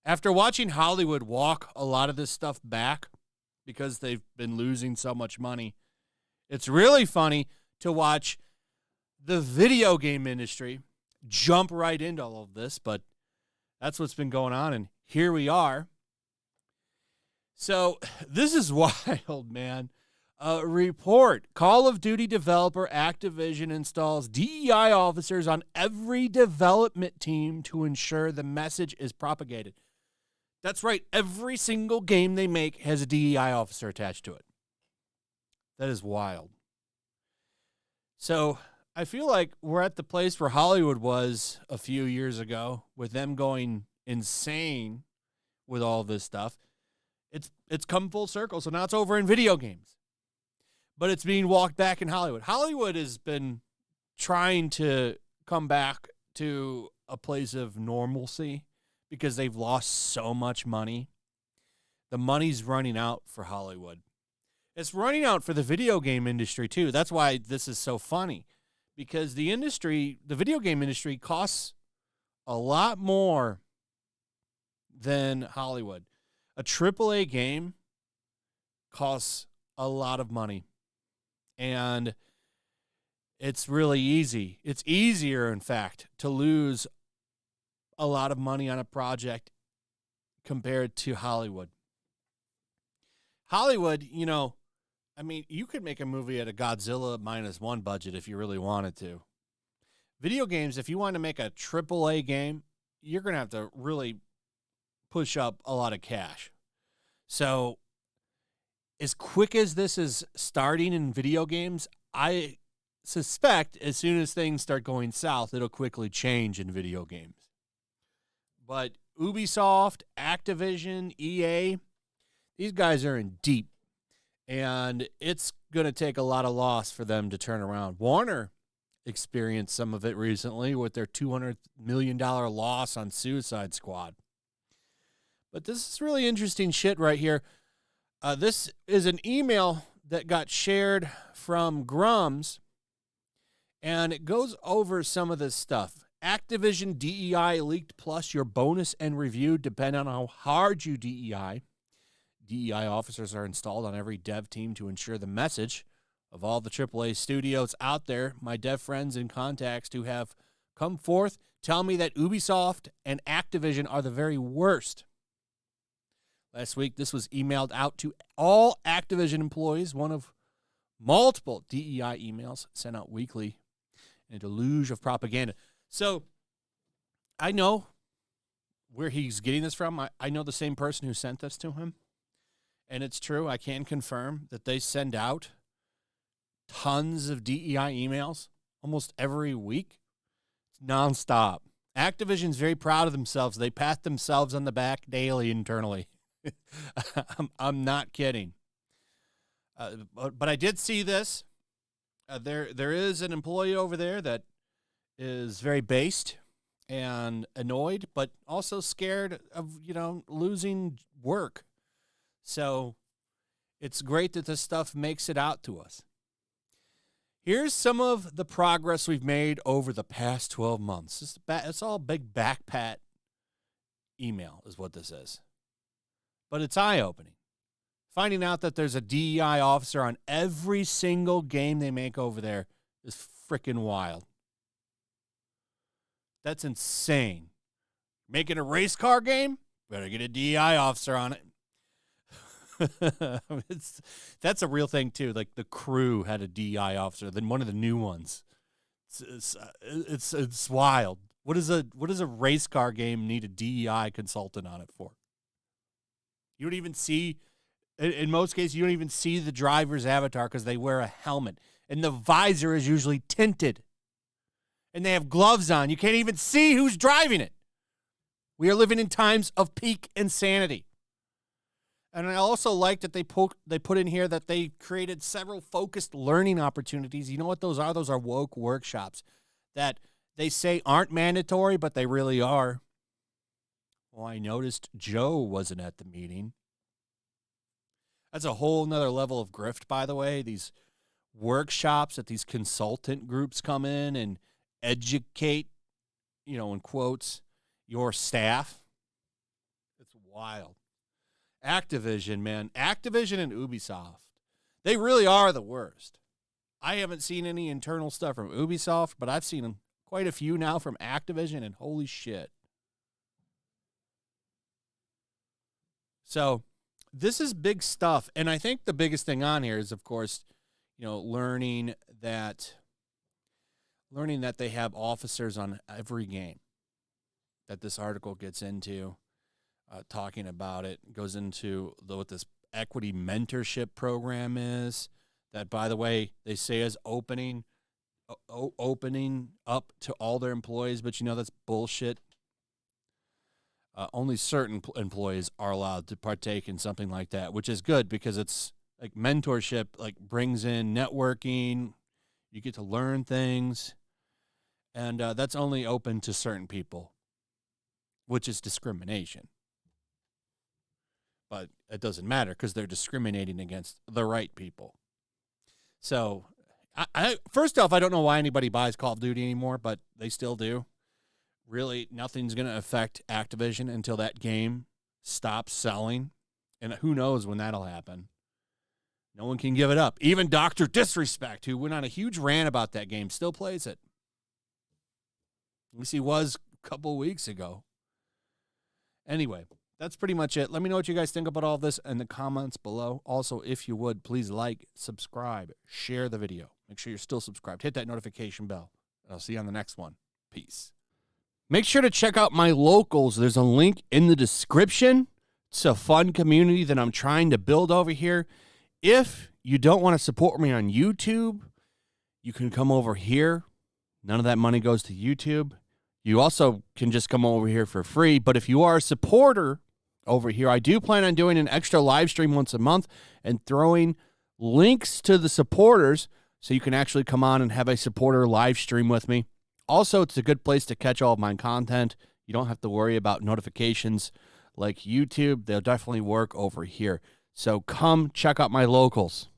After watching Hollywood walk a lot of this stuff back because they've been losing so much money, it's really funny to watch the video game industry jump right into all of this, but that's what's been going on, and here we are. So this is wild, man. A report, Call of Duty developer Activision installs DEI officers on every development team to ensure the message is propagated. That's right. Every single game they make has a DEI officer attached to it. That is wild. So I feel like we're at the place where Hollywood was a few years ago with them going insane with all this stuff. It's come full circle. So now it's over in video games. But it's being walked back in Hollywood. Hollywood has been trying to come back to a place of normalcy because they've lost so much money. The money's running out for Hollywood. It's running out for the video game industry, too. That's why this is so funny. Because the video game industry costs a lot more than Hollywood. A AAA game costs a lot of money. And it's really easy. It's easier, in fact, to lose a lot of money on a project compared to Hollywood. Hollywood, you could make a movie at a Godzilla -1 budget if you really wanted to. Video games, if you want to make a AAA game, you're going to have to really push up a lot of cash. So as quick as this is starting in video games, I suspect as soon as things start going south, it'll quickly change in video games. But Ubisoft, Activision, EA, these guys are in deep. And it's going to take a lot of loss for them to turn around. Warner experienced some of it recently with their $200 million loss on Suicide Squad. But this is really interesting shit right here. This is an email that got shared from Grums, and it goes over some of this stuff. Activision DEI leaked, plus your bonus and review depend on how hard you DEI. DEI officers are installed on every dev team to ensure the message of all the AAA studios out there. My dev friends and contacts who have come forth tell me that Ubisoft and Activision are the very worst. Last week, this was emailed out to all Activision employees, one of multiple DEI emails sent out weekly in a deluge of propaganda. So I know where he's getting this from. I know the same person who sent this to him. And it's true. I can confirm that they send out tons of DEI emails almost every week. It's nonstop. Activision's very proud of themselves. They pat themselves on the back daily internally. I'm not kidding. But I did see this. There is an employee over there that is very based and annoyed, but also scared of, losing work. So it's great that this stuff makes it out to us. Here's some of the progress we've made over the past 12 months. It's all big back pat email is what this is. But it's eye-opening. Finding out that there's a DEI officer on every single game they make over there is freaking wild. That's insane. Making a race car game? Better get a DEI officer on it. That's a real thing, too. Like, the Crew had a DEI officer, then one of the new ones. It's wild. What does a race car game need a DEI consultant on it for? You don't even see, in most cases, you don't even see the driver's avatar because they wear a helmet. And the visor is usually tinted. And they have gloves on. You can't even see who's driving it. We are living in times of peak insanity. And I also like that they put in here that they created several focused learning opportunities. You know what those are? Those are woke workshops that they say aren't mandatory, but they really are. Well, I noticed Joe wasn't at the meeting. That's a whole nother level of grift, by the way. These workshops that these consultant groups come in and educate, in quotes, your staff. It's wild. Activision, man. Activision and Ubisoft. They really are the worst. I haven't seen any internal stuff from Ubisoft, but I've seen quite a few now from Activision, and holy shit. So this is big stuff, and I think the biggest thing on here is, of course, learning that they have officers on every game that this article gets into, talking about it, goes into what this equity mentorship program is, that, by the way, they say is opening up to all their employees, but that's bullshit. Only certain employees are allowed to partake in something like that, which is good because it's like mentorship, like brings in networking. You get to learn things, and that's only open to certain people, which is discrimination. But it doesn't matter because they're discriminating against the right people. So, I first off, I don't know why anybody buys Call of Duty anymore, but they still do. Really, nothing's going to affect Activision until that game stops selling, and who knows when that'll happen. No one can give it up. Even Dr. Disrespect, who went on a huge rant about that game, still plays it. At least he was a couple weeks ago. Anyway, that's pretty much it. Let me know what you guys think about all this in the comments below. Also, if you would, please like, subscribe, share the video. Make sure you're still subscribed. Hit that notification bell. I'll see you on the next one. Peace. Make sure to check out my locals. There's a link in the description. It's a fun community that I'm trying to build over here. If you don't want to support me on YouTube, you can come over here. None of that money goes to YouTube. You also can just come over here for free. But if you are a supporter over here, I do plan on doing an extra live stream once a month and throwing links to the supporters so you can actually come on and have a supporter live stream with me. Also, it's a good place to catch all of my content. You don't have to worry about notifications like YouTube. They'll definitely work over here. So come check out my locals.